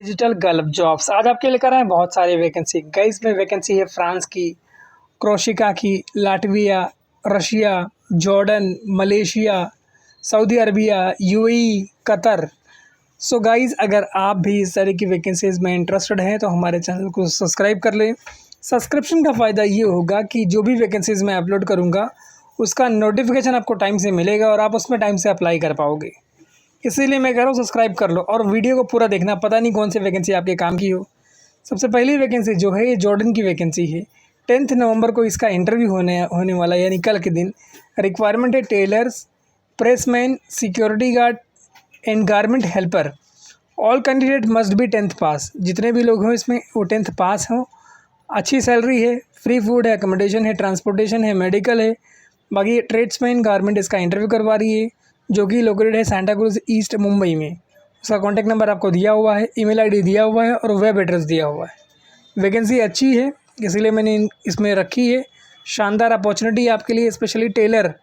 Digital gulf jobs आज आपके लेकर आए हैं बहुत सारे वैकेंसी। गाइस में वैकेंसी है फ्रांस की, क्रोशिका की, Latvia, Russia, Jordan, Malaysia, Saudi Arabia, UAE, Qatar. So guys अगर आप भी इस तरह की वैकेंसीज़ में इंटरेस्टेड हैं तो हमारे चैनल को सब्सक्राइब कर लें। सब्सक्रिप्शन का फ़ायदा ये होगा कि जो भी वैकेंसीज़ मैं अपलोड करूँगा उसका नोटिफिकेशन आपको टाइम से मिलेगा और आप उसमें टाइम से अप्लाई कर पाओगे। इसीलिए मैं कह रहा हूँ सब्सक्राइब कर लो और वीडियो को पूरा देखना, पता नहीं कौन सी वैकेंसी आपके काम की हो। सबसे पहली वैकेंसी जो है ये जॉर्डन की वैकेंसी है। 10 नवंबर को इसका इंटरव्यू होने वाला है, यानी कल के दिन। रिक्वायरमेंट है tailors, pressman, security guard and garment helper. All candidate must be 10th pass. जितने भी लोग हों इसमें वो 10th पास हों। अच्छी सैलरी है, फ्री फूड है, अकोमोडेशन है, ट्रांसपोर्टेशन है, मेडिकल है। बाकी ट्रेड्समैन गारमेंट इसका इंटरव्यू करवा रही है, जो कि लोकेटेड है सांता क्रूज ईस्ट मुंबई में। उसका कॉन्टैक्ट नंबर आपको दिया हुआ है, ईमेल आईडी दिया हुआ है और वेब एड्रेस दिया हुआ है। वैकेंसी अच्छी है इसीलिए मैंने इसमें रखी है। शानदार अपॉर्चुनिटी है आपके लिए, स्पेशली टेलर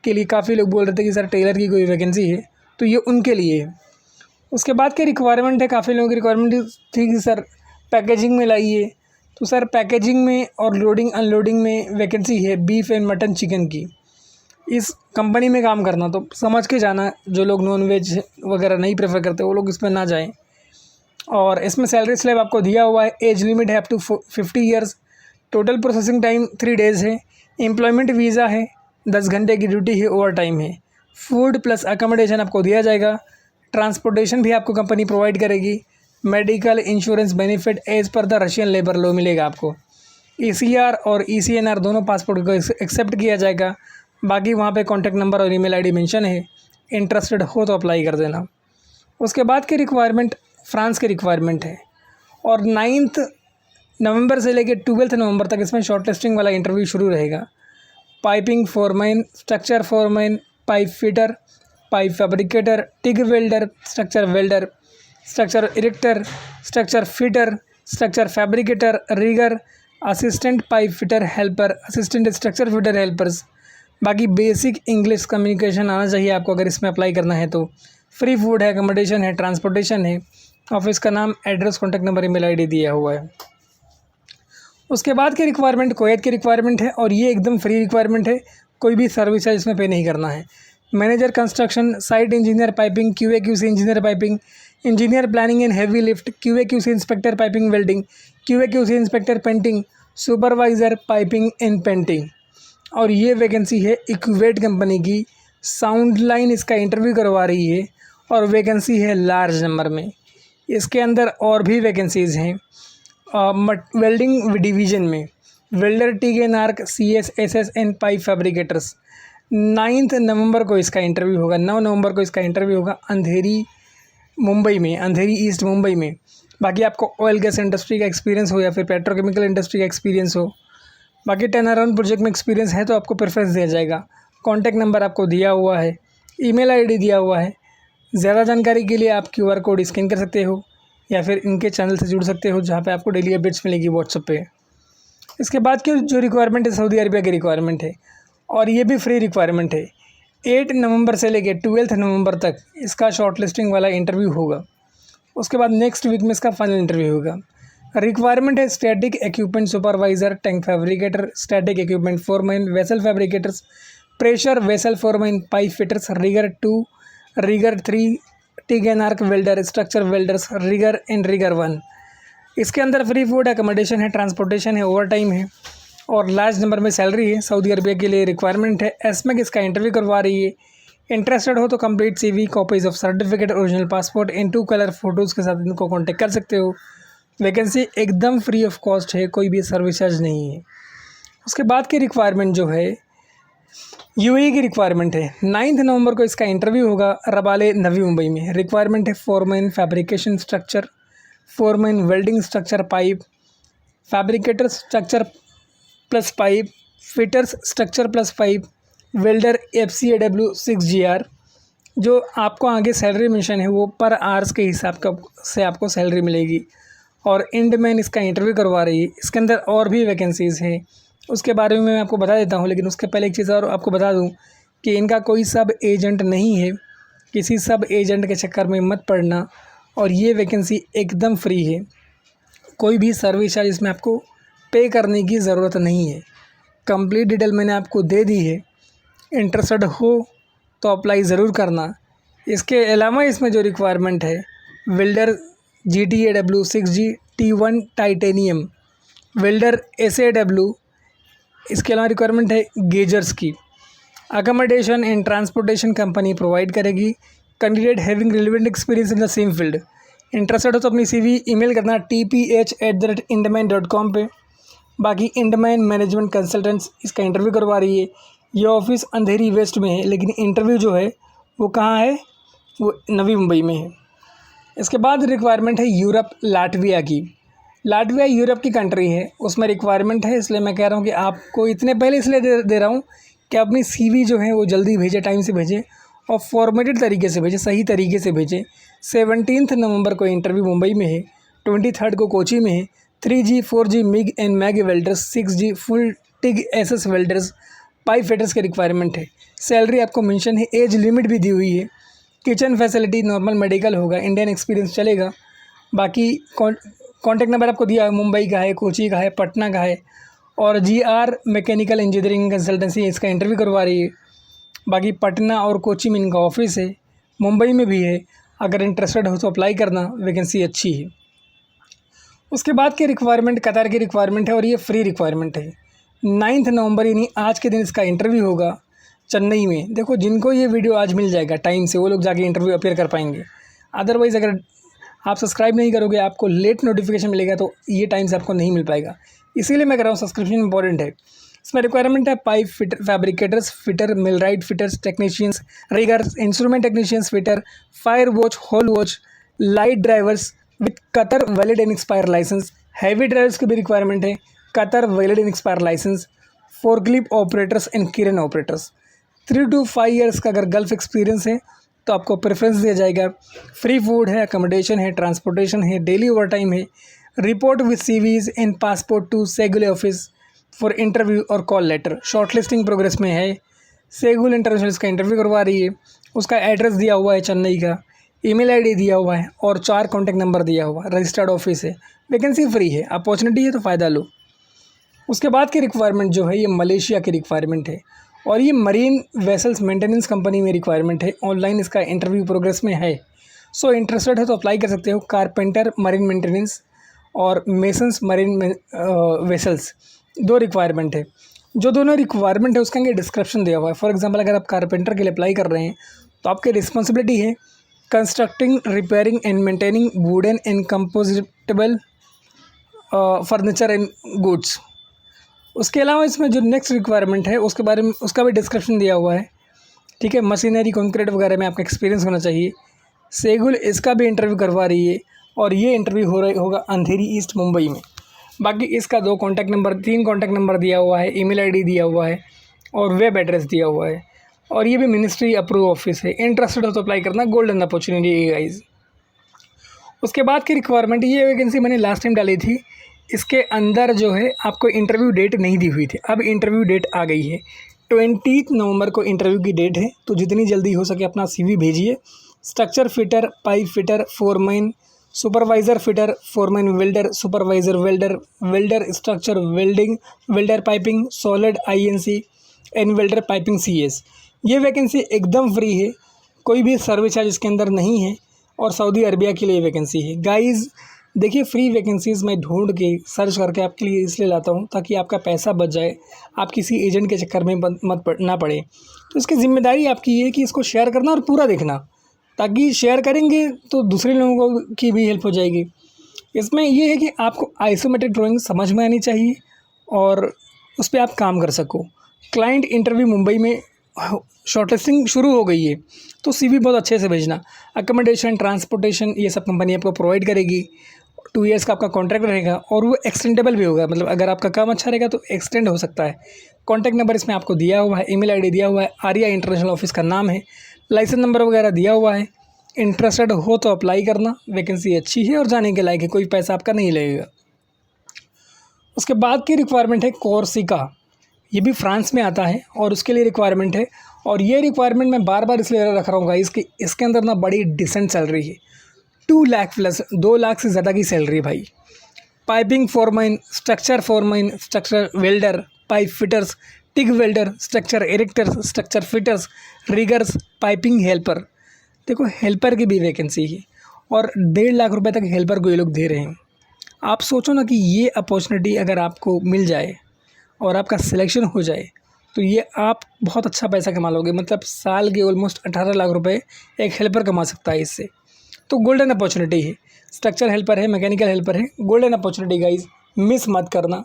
के लिए। काफ़ी लोग बोल रहे थे कि सर टेलर की कोई वैकेंसी है, तो ये उनके लिए है। उसके बाद के रिक्वायरमेंट है, काफ़ी लोगों की रिक्वायरमेंट थी कि सर पैकेजिंग में लाइए, तो सर पैकेजिंग में और लोडिंग अनलोडिंग में वैकेंसी है बीफ एंड मटन चिकन की। इस कंपनी में काम करना तो समझ के जाना, जो लोग नॉन वेज वगैरह नहीं प्रेफर करते वो लोग इसमें ना जाएं। और इसमें सैलरी स्लैब आपको दिया हुआ है, एज लिमिट है up to 50 years, total processing time 3 days है, एम्प्लॉयमेंट वीज़ा है, 10 घंटे की ड्यूटी है, ओवर टाइम है, फूड प्लस अकोमोडेशन आपको दिया जाएगा, ट्रांसपोर्टेशन भी आपको कंपनी प्रोवाइड करेगी, medical insurance benefit as per the Russian labour law मिलेगा आपको, ECR और ECNR दोनों पासपोर्ट को एक्सेप्ट किया जाएगा। बाकी वहाँ पे कॉन्टैक्ट नंबर और ईमेल आईडी मेंशन है, इंटरेस्टेड हो तो अप्लाई कर देना। उसके बाद की रिक्वायरमेंट फ्रांस की रिक्वायरमेंट है और 9 नवंबर से लेकर 12 नवंबर तक इसमें शॉर्ट लिस्टिंग वाला इंटरव्यू शुरू रहेगा। Piping foreman, structure foreman, pipe fitter, pipe fabricator, TIG welder, structure welder, structure erector, structure fitter, structure fabricator, rigger, assistant pipe fitter helper, assistant structure fitter helpers. बाकी बेसिक इंग्लिश कम्युनिकेशन आना चाहिए आपको अगर इसमें apply करना है तो। Free food है, अकोमोडेशन है, ट्रांसपोर्टेशन है, ऑफिस का नाम, address, contact number, email ID दिया हुआ है। उसके बाद की रिक्वायरमेंट कुवैत की रिक्वायरमेंट है और ये एकदम फ्री रिक्वायरमेंट है, कोई भी सर्विस है इसमें पे नहीं करना है। Manager construction, site engineer piping, QA/QC engineer piping, engineer planning and heavy lift, QA/QC inspector piping welding, QA/QC inspector painting, supervisor piping and painting. और ये वैकेंसी है इक्वेट कंपनी की। साउंड लाइन इसका इंटरव्यू करवा रही है और वैकेंसी है लार्ज नंबर में। इसके अंदर और भी वैकेंसीज़ हैं वेल्डिंग डिवीज़न में, welder, TIG and arc, CS, SS and pipe fabricators. 9 नवंबर को इसका इंटरव्यू होगा, 9 नवंबर को इसका इंटरव्यू होगा अंधेरी मुंबई में, अंधेरी ईस्ट मुंबई में। बाकी आपको ऑयल गैस इंडस्ट्री का एक्सपीरियंस हो या फिर पेट्रोकेमिकल इंडस्ट्री का एक्सपीरियंस हो, बाकी टर्न अराउंड प्रोजेक्ट में एक्सपीरियंस है तो आपको प्रेफरेंस दिया जाएगा। कॉन्टैक्ट नंबर आपको दिया हुआ है, ईमेल आईडी दिया हुआ है। ज़्यादा जानकारी के लिए आप QR कोड स्कैन कर सकते हो या फिर इनके चैनल से जुड़ सकते हो जहाँ पे आपको डेली अपडेट्स मिलेगी व्हाट्सएप पे। इसके बाद की जो रिक्वायरमेंट है सऊदी अरबिया की रिक्वायरमेंट है और ये भी फ्री रिक्वायरमेंट है। 8 नवंबर से लेकर 12 नवंबर तक इसका शॉर्ट लिस्टिंग वाला इंटरव्यू होगा। उसके बाद नेक्स्ट वीक में इसका फाइनल इंटरव्यू होगा। रिक्वायरमेंट है static equipment supervisor, tank fabricator, static equipment foreman, vessel fabricators, pressure vessel foreman, pipe fitters, rigger 2, rigger 3, TIG and arc welder, structure welders, rigger and rigger 1। इसके अंदर free food accommodation है, transportation है, overtime है और large number में salary है। Saudi Arabia के लिए रिक्वायरमेंट है। एसमेक इसका इंटरव्यू करवा रही है। इंटरेस्टेड हो तो complete CV, copies of certificate, original passport and 2 colour photos के साथ इनको कॉन्टेक्ट कर सकते हो। वैकेंसी एकदम फ्री ऑफ कॉस्ट है, कोई भी सर्विस चार्ज नहीं है। उसके बाद की रिक्वायरमेंट जो है UAE की रिक्वायरमेंट है। 9 नवंबर को इसका इंटरव्यू होगा रबाले नवी मुंबई में। रिक्वायरमेंट है foreman fabrication structure, foreman welding structure pipe, fabricator structure plus pipe, fitters structure plus pipe, welder FCAW 6GR। जो आपको आगे सैलरी मेंशन है वो पर आवर्स के हिसाब का से आपको सैलरी मिलेगी और एंड मैन इसका इंटरव्यू करवा रही है। इसके अंदर और भी वैकेंसीज़ हैं, उसके बारे में मैं आपको बता देता हूँ, लेकिन उसके पहले एक चीज़ और आपको बता दूँ कि इनका कोई सब एजेंट नहीं है। किसी सब एजेंट के चक्कर में मत पड़ना। और ये वैकेंसी एकदम फ्री है, कोई भी सर्विस चार्ज इसमें आपको पे करने की ज़रूरत नहीं है। कंप्लीट डिटेल मैंने आपको दे दी है, इंटरेस्टेड हो तो अप्लाई ज़रूर करना। इसके अलावा इसमें जो रिक्वायरमेंट है, welder GTAW 6G T1 titanium, welder SAW, इसके अलावा रिक्वायरमेंट है गेजर्स की। Accommodation and transportation company provide करेगी। Candidate having relevant experience in the same field. Interested हो तो अपनी CV ईमेल करना tph@indamine.com पे। बाकी इंडमैन मैनेजमेंट कंसल्टेंट्स इसका इंटरव्यू करवा रही है। ये ऑफिस अंधेरी वेस्ट में है, लेकिन इंटरव्यू जो है वो कहाँ है, वो नवी मुंबई में है। इसके बाद रिक्वायरमेंट है यूरोप लाटविया की। लाटविया यूरोप की कंट्री है, उसमें रिक्वायरमेंट है, इसलिए मैं कह रहा हूँ कि आपको इतने पहले इसलिए दे रहा हूँ कि अपनी CV जो है वो जल्दी भेजें, टाइम से भेजें और फॉर्मेटेड तरीके से भेजें, सही तरीके से भेजें। 17 नवंबर को इंटरव्यू मुंबई में है, 23 को कोची में है। 3G 4G MIG and MAG welders, 6G full TIG SS welders, pipe fitters की रिक्वायरमेंट है। सैलरी आपको मेंशन है, एज लिमिट भी दी हुई है। किचन फैसिलिटी नॉर्मल मेडिकल होगा, इंडियन एक्सपीरियंस चलेगा। बाकी कॉन्टैक्ट नंबर आपको दिया है, मुंबई का है, कोची का है, पटना का है। और GR मैकेनिकल इंजीनियरिंग कंसल्टेंसी इसका इंटरव्यू करवा रही है। बाकी पटना और कोची में इनका ऑफिस है, मुंबई में भी है। अगर इंटरेस्टेड हो तो अप्लाई करना, वैकेंसी अच्छी है। उसके बाद की रिक्वायरमेंट कतार की रिक्वायरमेंट है और ये फ्री रिक्वायरमेंट है। 9 नवंबर यानी आज के दिन इसका इंटरव्यू होगा चेन्नई में। देखो, जिनको ये वीडियो आज मिल जाएगा टाइम से, वो लोग जाके इंटरव्यू अपीयर कर पाएंगे। अदरवाइज़ अगर आप सब्सक्राइब नहीं करोगे, आपको लेट नोटिफिकेशन मिलेगा, तो ये टाइम से आपको नहीं मिल पाएगा। इसीलिए मैं कह रहा हूँ सब्सक्रिप्शन इंपॉर्टेंट है। इसमें रिक्वायरमेंट है pipe fitter, fabricators fitter, millwright fitters, technicians, riggers, instrument technicians fitter, fire watch, hole watch, light drivers with Qatar valid and expire license. Heavy drivers की भी रिक्वायरमेंट है, Qatar valid and expire license. Forklift operators and crane operators. 3 to 5 years का अगर gulf experience है तो आपको preference दिया जाएगा। फ्री फूड है, अकोमोडेशन है, ट्रांसपोर्टेशन है, डेली ओवर टाइम है। Report with CVs and passport to Seagull office for interview और call letter. Short listing progress में है। सेगुल इंटरनेशनल इसका इंटरव्यू करवा रही है। उसका एड्रेस दिया हुआ है चेन्नई का, ईमेल ID दिया हुआ है और 4 कॉन्टैक्ट नंबर दिया हुआ है। रजिस्टर्ड ऑफिस है, वैकेंसी फ्री है, अपॉर्चुनिटी है तो फ़ायदा लो। उसके बाद की रिक्वायरमेंट जो है ये मलेशिया की रिक्वायरमेंट है और ये मरीन वेसल्स मेंटेनेंस कंपनी में रिक्वायरमेंट है। ऑनलाइन इसका इंटरव्यू प्रोग्रेस में है। सो इंटरेस्टेड है तो अप्लाई कर सकते हो। कारपेंटर मरीन मेंटेनेंस और मेसन्स मरीन वेसल्स, 2 रिक्वायरमेंट है। जो दोनों रिक्वायरमेंट है उसका आगे डिस्क्रिप्शन दिया हुआ है। फॉर एग्जांपल, अगर आप कारपेंटर के लिए अप्लाई कर रहे हैं तो आपकी रिस्पॉन्सिबिलिटी है constructing, repairing and maintaining wooden and composite furniture and goods. उसके अलावा इसमें जो नेक्स्ट रिक्वायरमेंट है उसके बारे में, उसका भी डिस्क्रिप्शन दिया हुआ है। ठीक है, मशीनरी, कंक्रीट वगैरह में आपका एक्सपीरियंस होना चाहिए। सेगुल इसका भी इंटरव्यू करवा रही है और ये इंटरव्यू होगा अंधेरी ईस्ट मुंबई में। बाकी इसका 3 कॉन्टैक्ट नंबर दिया हुआ है, ईमेल ID दिया हुआ है और वेब एड्रेस दिया हुआ है। और ये भी मिनिस्ट्री अप्रूव ऑफिस है। इंटरेस्टेड हो तो अप्लाई करना, गोल्डन अपॉर्चुनिटी है गाइस। उसके बाद की रिक्वायरमेंट, ये वैकेंसी मैंने लास्ट टाइम डाली थी, इसके अंदर जो है आपको इंटरव्यू डेट नहीं दी हुई थी, अब इंटरव्यू डेट आ गई है। 20 नवंबर को इंटरव्यू की डेट है, तो जितनी जल्दी हो सके अपना CV भेजिए। Structure fitter, pipe fitter, foreman, supervisor fitter, foreman welder, supervisor welder, welder structure welding, welder piping, solid INC and welder piping CS। ये वैकेंसी एकदम फ्री है, कोई भी सर्विस चार्ज इसके अंदर नहीं है और सऊदी अरबिया के लिए वैकेंसी है। गाइज़ देखिए, फ्री वैकेंसीज़ मैं ढूंढ के सर्च करके आपके लिए इसलिए लाता हूँ ताकि आपका पैसा बच जाए, आप किसी एजेंट के चक्कर में ना पड़े। तो इसकी ज़िम्मेदारी आपकी है कि इसको शेयर करना और पूरा देखना, ताकि शेयर करेंगे तो दूसरे लोगों की भी हेल्प हो जाएगी। इसमें ये है कि आपको आइसोमेट्रिक ड्राइंग समझ में आनी चाहिए और उस पर आप काम कर सको। क्लाइंट इंटरव्यू मुंबई में, शॉर्टलिस्टिंग शुरू हो गई है, तो CV बहुत अच्छे से भेजना। अकोमोडेशन, ट्रांसपोर्टेशन ये सब कंपनी आपको प्रोवाइड करेगी। 2 ईयर्स का आपका कॉन्ट्रैक्ट रहेगा और वो एक्सटेंडेबल भी होगा, मतलब अगर आपका काम अच्छा रहेगा तो एक्सटेंड हो सकता है। कॉन्टैक्ट नंबर इसमें आपको दिया हुआ है, ईमेल ID दिया हुआ है, आर्या इंटरनेशनल ऑफिस का नाम है, लाइसेंस नंबर वगैरह दिया हुआ है। इंटरेस्टेड हो तो अप्लाई करना, वैकेंसी अच्छी है और जाने के लायक है, कोई पैसा आपका नहीं लगेगा। उसके बाद की रिक्वायरमेंट है कोर्सिका, ये भी फ्रांस में आता है और उसके लिए रिक्वायरमेंट है। और ये रिक्वायरमेंट मैं बार बार इसलिए रख रहा हूँ गाइस कि इसके अंदर ना बड़ी डिसेंट सैलरी है। 2 लाख प्लस, 2 लाख से ज़्यादा की सैलरी भाई। Piping foreman, structure foreman, structure welder, pipe fitters, TIG welder, structure erectors, structure fitters, riggers, piping helper. देखो हेल्पर की भी वैकेंसी है और 1.5 लाख रुपए तक हेल्पर को ये लोग दे रहे हैं। आप सोचो ना कि ये अपॉर्चुनिटी अगर आपको मिल जाए और आपका सिलेक्शन हो जाए तो ये आप बहुत अच्छा पैसा कमा लोगे। मतलब साल के ऑलमोस्ट 18 लाख रुपए एक हेल्पर कमा सकता है इससे। तो गोल्डन अपॉर्चुनिटी है। स्ट्रक्चर हेल्पर है, मैकेनिकल हेल्पर है, गोल्डन अपॉर्चुनिटी गाइज, मिस मत करना,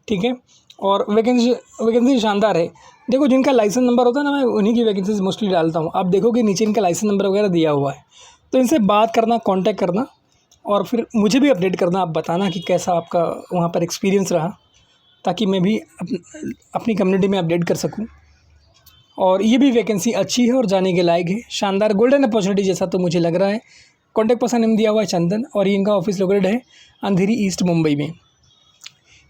ठीक है। और वैकेंसी शानदार है। देखो जिनका लाइसेंस नंबर होता है ना, मैं उन्हीं की वैकेंसीज मोस्टली डालता हूँ। आप देखोगे नीचे इनका लाइसेंस नंबर वगैरह दिया हुआ है, तो इनसे बात करना, कांटेक्ट करना और फिर मुझे भी अपडेट करना। आप बताना कि कैसा आपका वहाँ पर एक्सपीरियंस रहा, ताकि मैं भी अपनी कम्युनिटी में अपडेट कर सकूँ। और ये भी वैकेंसी अच्छी है और जाने के लायक है। शानदार गोल्डन अपॉर्चुनिटी जैसा तो मुझे लग रहा है। कॉन्टैक्ट पर्सन नेम दिया हुआ है चंदन और ये इनका ऑफिस लोकेटेड है अंधेरी ईस्ट मुंबई में।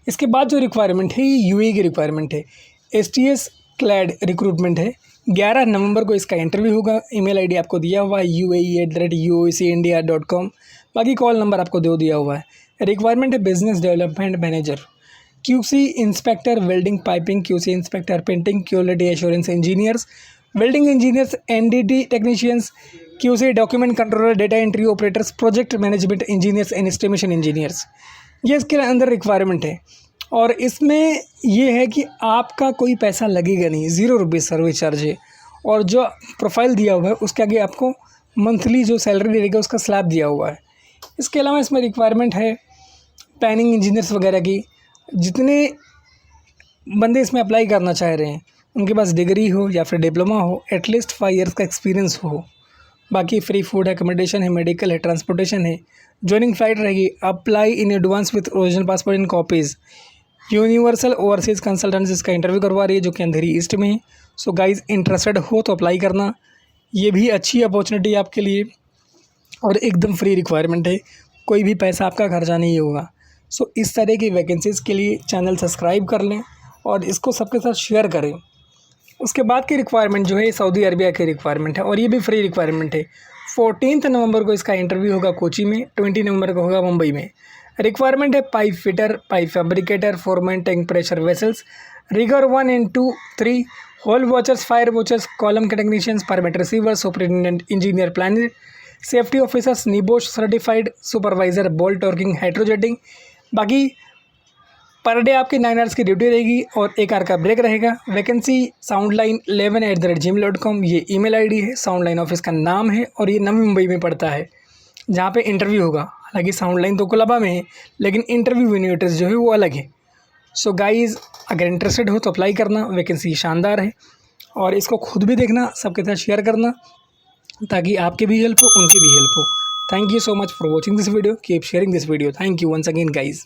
इसके बाद जो रिक्वायरमेंट है ये यूएई की रिक्वायरमेंट है। STS क्लैड रिक्रूटमेंट है। 11 नवंबर को इसका इंटरव्यू होगा। ईमेल आईडी आपको दिया हुआ है uae@uocindia.com। बाकी कॉल नंबर आपको दिया हुआ है। रिक्वायरमेंट है business development manager, QC inspector welding piping, QC inspector painting, quality assurance engineers, welding engineers, NDT technicians, QC document controller, data entry operators, project management engineers and estimation engineers. ये इसके अंदर requirement है। और इसमें ये है कि आपका कोई पैसा लगेगा नहीं, 0 रुपये सर्विस चार्ज है। और जो प्रोफाइल दिया हुआ है उसके आगे आपको मंथली जो सैलरी रहेगा उसका स्लैब दिया हुआ है। इसके अलावा इसमें रिक्वायरमेंट है प्लानिंग इंजीनियर्स वगैरह की। जितने बंदे इसमें अप्लाई करना चाह रहे हैं उनके पास डिग्री हो या फिर डिप्लोमा हो, एटलीस्ट 5 ईयर्स का एक्सपीरियंस हो। बाकी फ्री फूड है, अकोमोडेशन है, मेडिकल है, ट्रांसपोर्टेशन है, जॉइनिंग फ्लाइट रहेगी। Apply in advance with original passport in copies. Universal overseas consultants इसका इंटरव्यू करवा रही है जो कि अंधेरी ईस्ट में है। सो गाइज इंटरेस्टेड हो तो अप्लाई करना। ये भी अच्छी अपॉर्चुनिटी आपके लिए और एकदम फ्री रिक्वायरमेंट है, कोई भी पैसा आपका खर्चा नहीं होगा। सो इस तरह की वैकेंसीज़ के लिए चैनल सब्सक्राइब कर लें और इसको सबके साथ शेयर करें। उसके बाद की रिक्वायरमेंट जो है सऊदी अरबिया की रिक्वायरमेंट है और ये भी फ्री रिक्वायरमेंट है। 14 नवंबर को इसका इंटरव्यू होगा कोची में, 20 नवंबर को होगा मुंबई में। रिक्वायरमेंट है pipe fitter, pipe fabricator, foreman, tank pressure vessels, rigger 1 and 2, 3, hole watchers, fire watchers, column के technicians, permit receiver, superintendent engineer planner, safety officers, NEBOSH certified, supervisor, bolt torquing, hydrojetting. बाकी per day आपकी 9 hours की duty रहेगी और 1 our का break रहेगा। Vacancy soundline11@gmail.com ये email ID है। साउंडलाइन ऑफिस का नाम है और ये नवी मुंबई में पड़ता है जहाँ पे इंटरव्यू होगा। हालांकि साउंडलाइन तो कोलाबा में है लेकिन इंटरव्यू एड्रेस जो है वो अलग है। सो गाइज़ अगर इंटरेस्टेड हो तो अप्लाई करना। वैकेंसी शानदार है और इसको खुद भी देखना, सबके साथ शेयर करना ताकि आपकी भी हेल्प हो, उनकी भी हेल्प हो। Thank you so much for watching this video. Keep sharing this video. Thank you once again guys.